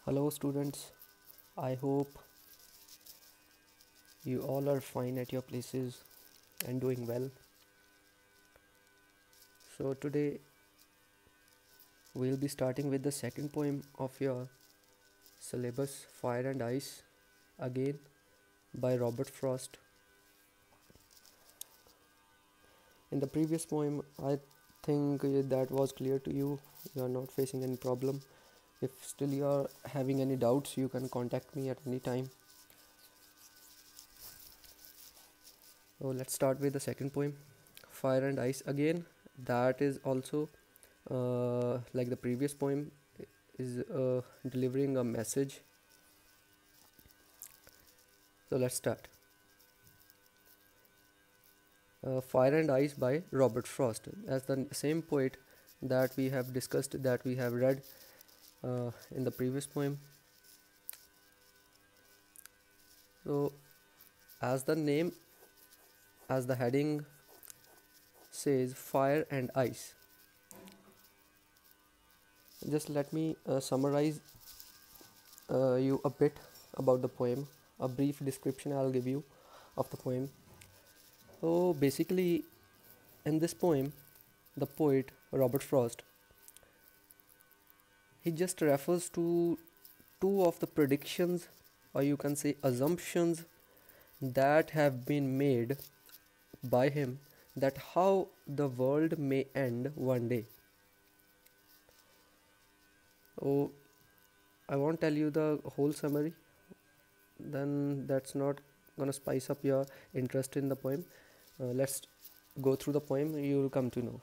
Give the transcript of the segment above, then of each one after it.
Hello students, I hope you all are fine at your places and doing well. So today we'll be starting with the second poem of your syllabus, Fire and Ice, again by Robert Frost. In the previous poem, I think that was clear to you. You are not facing any problem. If still you are having any doubts, you can contact me at any time. So let's start with the second poem, Fire and Ice. Again, that is also like the previous poem, is delivering a message. So let's start. Fire and Ice by Robert Frost, as the same poet that we have discussed, that we have read in the previous poem. So as the name, as the heading says, Fire and Ice. Just let me summarize you a bit about the poem. A brief description I'll give you of the poem. So basically, in this poem, the poet Robert Frost, he just refers to two of the predictions, or you can say assumptions, that have been made by him, that how the world may end one day. So I won't tell you the whole summary, then that's not gonna spice up your interest in the poem. Let's go through the poem, you will come to know.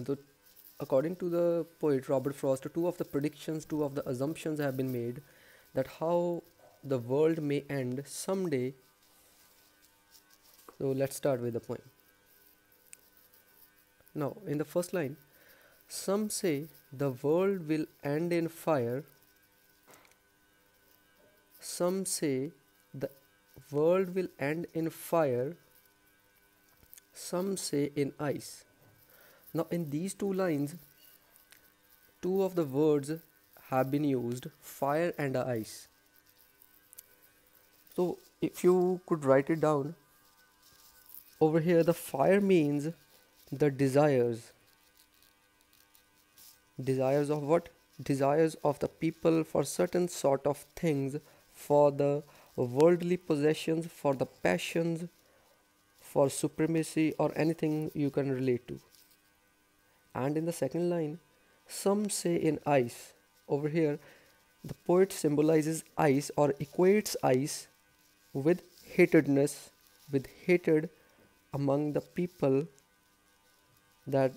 So, according to the poet Robert Frost, two of the predictions, two of the assumptions have been made that how the world may end someday. So let's start with the poem. Now, in the first line, some say the world will end in fire. Some say the world will end in fire. Some say in ice. Now, in these two lines, two of the words have been used, fire and ice. So, if you could write it down, over here the fire means the desires. Desires of what? Desires of the people for certain sort of things, for the worldly possessions, for the passions, for supremacy, or anything you can relate to. And in the second line, some say in ice. Over here, the poet symbolizes ice or equates ice with hatedness, with hatred among the people, that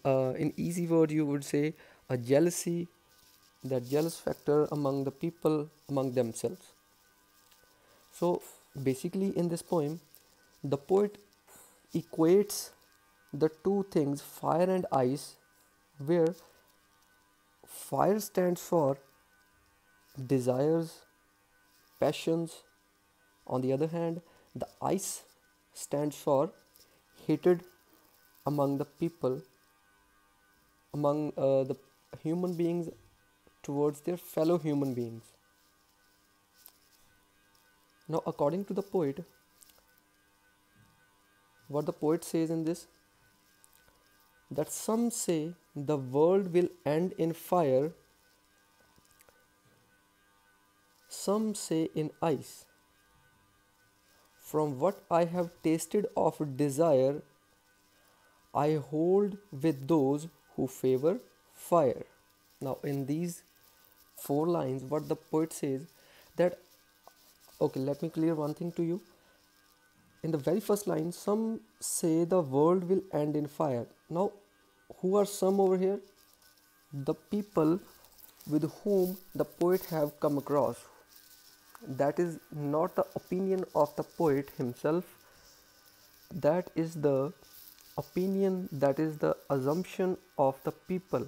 in easy word you would say a jealousy, that jealous factor among the people, among themselves. So basically in this poem, the poet equates the two things, fire and ice, where fire stands for desires, passions. On the other hand, the ice stands for hatred among the people, among the human beings towards their fellow human beings. Now, according to the poet, what the poet says in this, that some say the world will end in fire, some say in ice. From what I have tasted of desire, I hold with those who favor fire. Now, in these four lines, what the poet says, that, okay, let me clear one thing to you. In the very first line, some say the world will end in fire. Now, who are some over here? The people with whom the poet have come across. That is not the opinion of the poet himself. That is the opinion, that is the assumption of the people.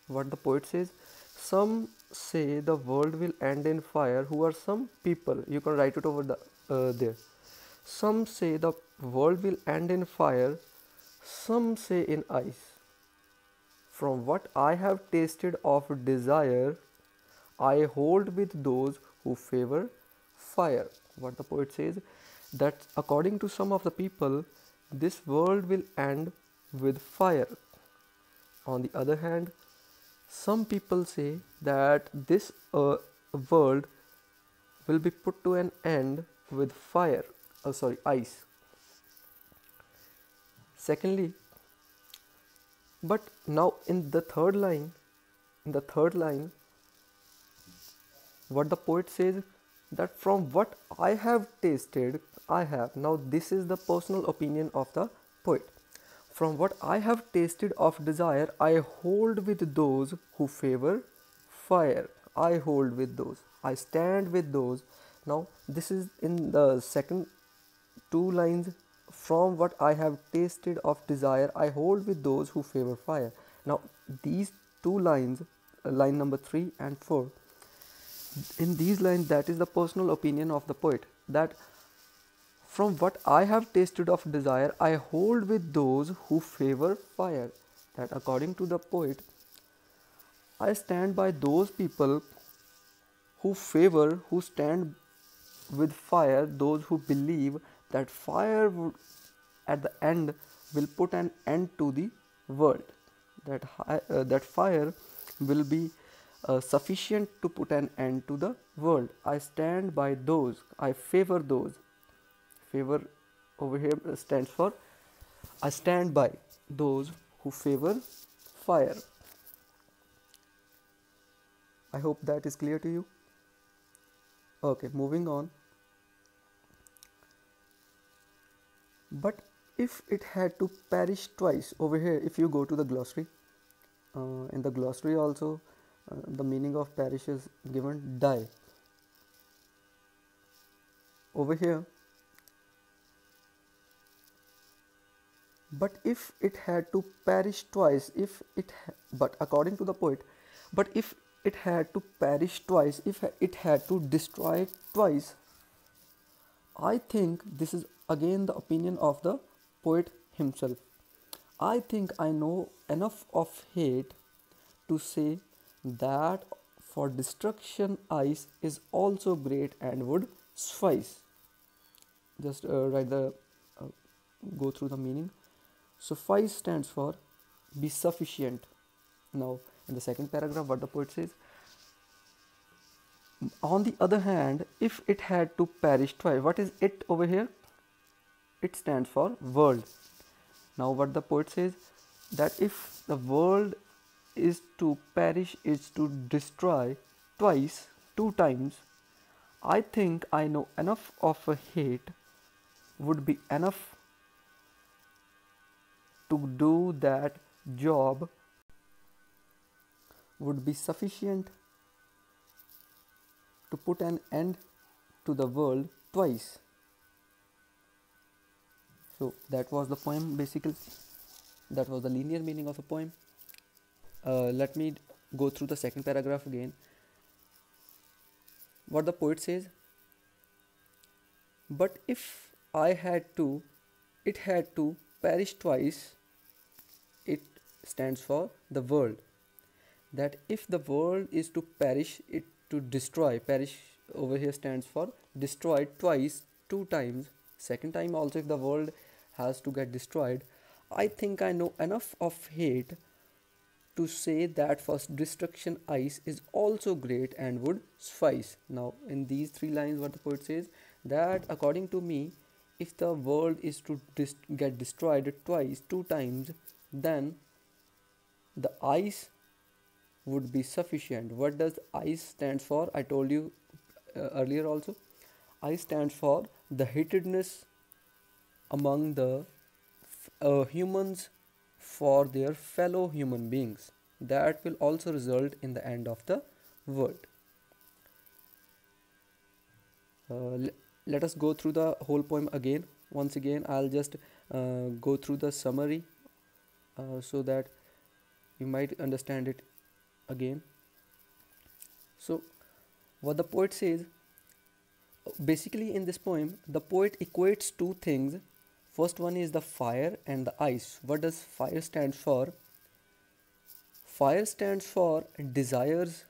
What the poet says, some say the world will end in fire. Who are some people? You can write it over there. Some say the world will end in fire, some say in ice. From what I have tasted of desire, I hold with those who favor fire. What the poet says, that according to some of the people, this world will end with fire. On the other hand, some people say that this world will be put to an end with fire, ice. Secondly, but now in the third line, what the poet says, that from what I have tasted, I have. Now, this is the personal opinion of the poet. From what I have tasted of desire, I hold with those who favor fire. I hold with those. I stand with those. Now, this is in the second two lines. From what I have tasted of desire, I hold with those who favor fire. Now, these two lines, line number 3 and 4, in these lines, that is the personal opinion of the poet, that from what I have tasted of desire, I hold with those who favor fire. That according to the poet, I stand by those people who stand with fire, those who believe that fire would, at the end, will put an end to the world. That fire will be sufficient to put an end to the world. I stand by those. I favor those. Favor over here stands for I stand by those who favor fire. I hope that is clear to you. Okay, moving on. But if it had to perish twice, over here, if you go to the glossary, in the glossary also, the meaning of perish is given die. Over here, but if it had to perish twice, but according to the poet, but if it had to perish twice, if it had to destroy twice, I think this is again the opinion of the poet himself. I think I know enough of hate to say that for destruction ice is also great and would suffice. Just go through the meaning. Suffice stands for be sufficient. Now, in the second paragraph, what the poet says, on the other hand, if it had to perish twice, what is it over here? It stands for world. Now, what the poet says, that if the world is to perish, is to destroy twice, two times, I think I know enough of a hate would be enough to do that job, would be sufficient to put an end to the world twice. So that was the poem basically. That was the linear meaning of a poem. Let me go through the second paragraph again. What the poet says, but if it had to perish twice, it stands for the world. That if the world is to perish, it to destroy, perish over here stands for destroyed twice, two times, second time also if the world has to get destroyed, I think I know enough of hate to say that for destruction ice is also great and would suffice. Now in these three lines what the poet says, that according to me, if the world is to get destroyed twice, two times, then the ice would be sufficient. What does ice stands for? I told you earlier also. Ice stands for the hatedness among the humans for their fellow human beings. That will also result in the end of the world. Let us go through the whole poem again. Once again, I'll just go through the summary so that you might understand it again. So what the poet says, basically in this poem the poet equates two things. First one is the fire and the ice. What does fire stand for? Fire stands for desires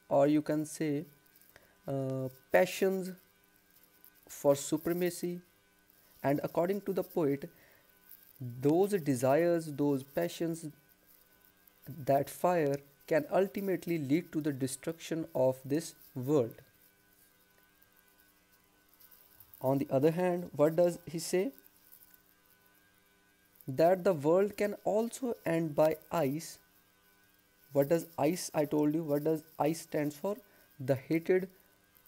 or you can say passions for supremacy. And according to the poet, those desires, those passions, that fire can ultimately lead to the destruction of this world. On the other hand, what does he say? That the world can also end by ice. What does ice? I told you what does ice stands for? The hatred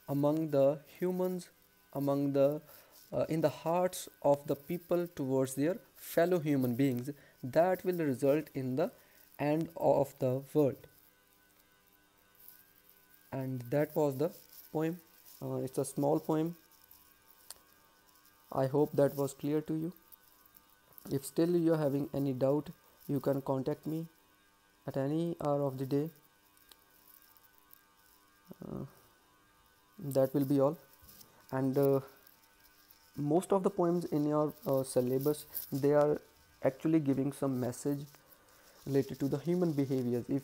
among the humans, among the in the hearts of the people towards their fellow human beings, that will result in the end of the world. And that was the poem. It's a small poem. I hope that was clear to you. If still you are having any doubt, you can contact me at any hour of the day. Uh, that will be all. And most of the poems in your syllabus, they are actually giving some message related to the human behaviors. If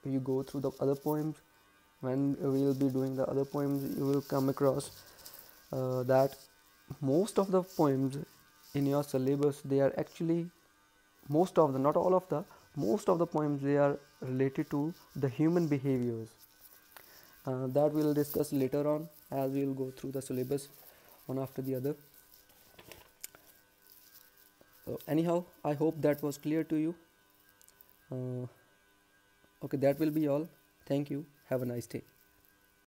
you go through the other poems, when we will be doing the other poems, you will come across that most of the poems in your syllabus, they are actually, most of the, not all of the, most of the poems, they are related to the human behaviors. That we'll discuss later on as we'll go through the syllabus one after the other. So anyhow, I hope that was clear to you. Okay, that will be all. Thank you. Have a nice day.